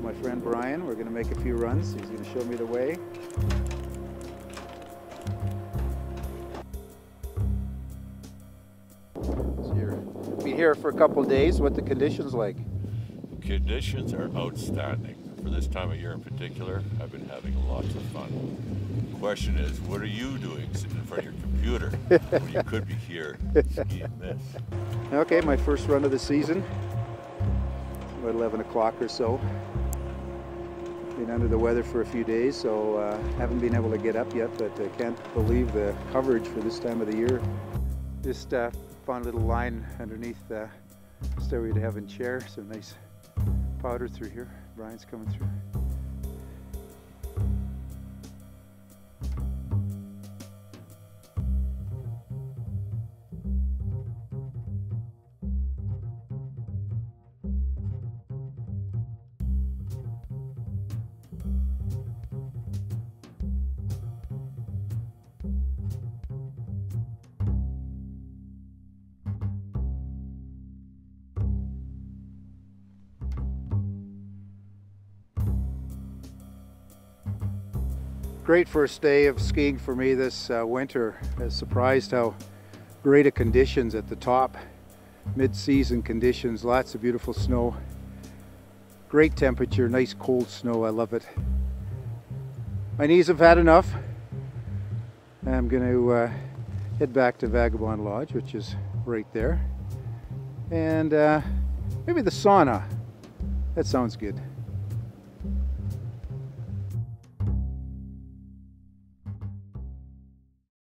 my friend Brian. We're going to make a few runs. He's going to show me the way. So you've been here for a couple of days. What the conditions like? Conditions are outstanding. For this time of year in particular, I've been having lots of fun. The question is, what are you doing sitting in front of your computer when you could be here skiing this? Okay, my first run of the season. About 11 o'clock or so. Been under the weather for a few days, so haven't been able to get up yet, but I can't believe the coverage for this time of the year. Just found a little line underneath the Stairway to Heaven chair. Some nice powder through here. Brian's coming through. Great first day of skiing for me this winter. I was surprised how great of conditions at the top. Mid-season conditions, lots of beautiful snow. Great temperature, nice cold snow, I love it. My knees have had enough. I'm going to head back to Vagabond Lodge, which is right there. And maybe the sauna. That sounds good.